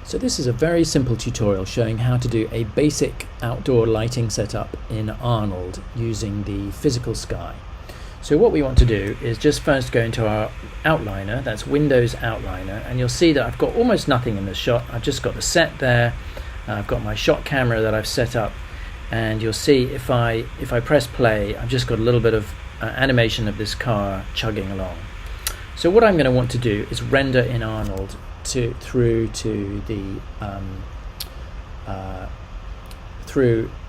So this is a very simple tutorial showing how to do a basic outdoor lighting setup in Arnold using the physical sky. So what we want to do is just first go into our outliner, that's Windows Outliner, and you'll see that I've got almost nothing in this shot. I've just got the set there, I've got my shot camera that I've set up, and you'll see if I press play, I've just got a little bit of animation of this car chugging along. So what I'm going to want to do is render in Arnold through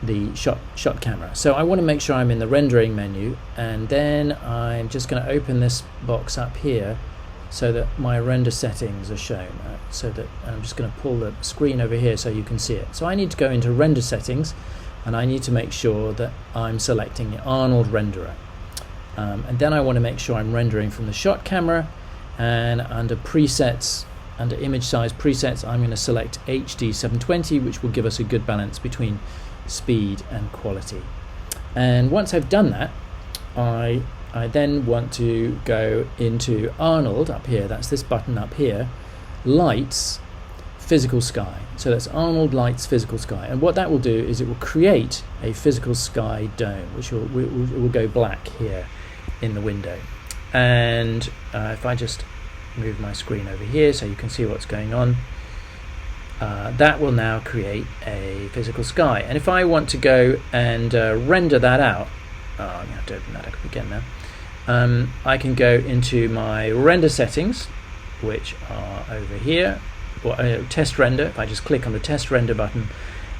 the shot camera. So I want to make sure I'm in the rendering menu, and then I'm just going to open this box up here so that my render settings are shown. So that I'm just going to pull the screen over here so you can see it. So I need to go into render settings, and I need to make sure that I'm selecting the Arnold renderer. And then I want to make sure I'm rendering from the shot camera, and under presets, under image size presets, I'm going to select HD 720, which will give us a good balance between speed and quality. And once I've done that, I then want to go into Arnold up here, that's this button up here, Lights, Physical Sky. So that's Arnold Lights Physical Sky, and what that will do is it will create a physical sky dome, which will go black here in the window. And if I just move my screen over here so you can see what's going on, that will now create a physical sky. And if I want to go and render that out, I'm going to have to open that up again now. I can go into my render settings, which are over here, or test render. If I just click on the test render button,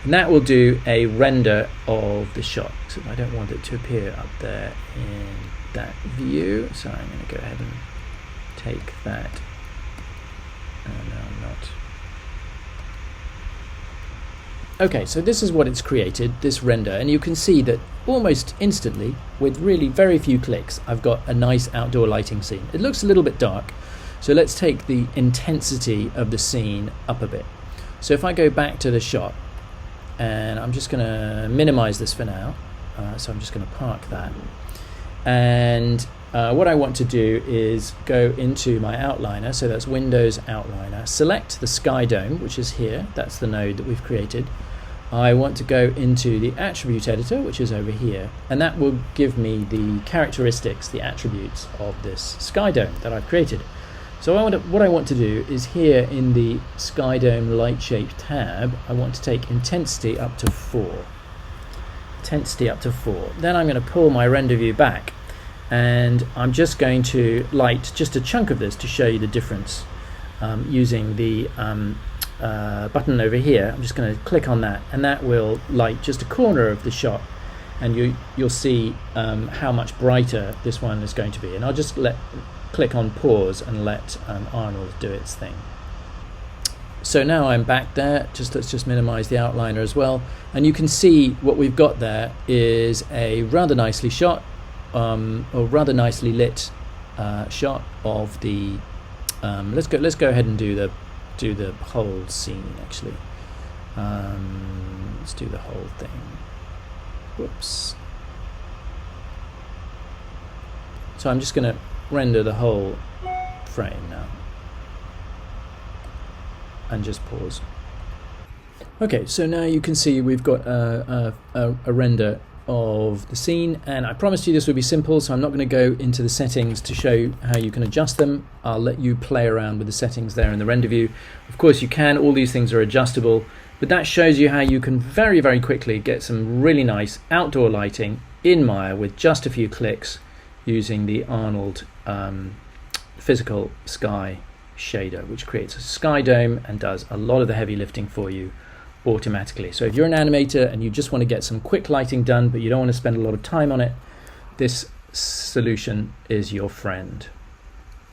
and that will do a render of the shot. So I don't want it to appear up there in that view, so I'm going to go ahead and take that. No, I'm not. Okay, so this is what it's created, this render, and you can see that almost instantly, with really very few clicks, I've got a nice outdoor lighting scene. It looks a little bit dark, so let's take the intensity of the scene up a bit. So if I go back to the shot, and I'm just going to minimize this for now, so I'm just going to park that. And what I want to do is go into my outliner, so that's Windows Outliner, select the Sky Dome, which is here, that's the node that we've created. I want to go into the attribute editor, which is over here, and that will give me the characteristics, the attributes of this Sky Dome that I've created. So what I want to do is here in the Sky Dome Light Shape tab, I want to take intensity up to 4. Intensity up to 4. Then I'm going to pull my render view back, and I'm just going to light just a chunk of this to show you the difference using the button over here. I'm just going to click on that, and that will light just a corner of the shot, and you'll see how much brighter this one is going to be. And I'll just click on pause and let Arnold do its thing. So now I'm back there, let's just minimize the outliner as well, and you can see what we've got there is a rather nicely shot or rather nicely lit shot of the let's go ahead and do the whole scene actually. Let's do the whole thing. Whoops. So I'm just going to render the whole frame now and just pause. Okay, so now you can see we've got a render of the scene, and I promised you this would be simple, so I'm not going to go into the settings to show how you can adjust them. I'll let you play around with the settings there in the render view. Of course you can, all these things are adjustable, but that shows you how you can very, very quickly get some really nice outdoor lighting in Maya with just a few clicks using the Arnold physical sky shader, which creates a sky dome and does a lot of the heavy lifting for you automatically. So if you're an animator and you just want to get some quick lighting done but you don't want to spend a lot of time on it, this solution is your friend.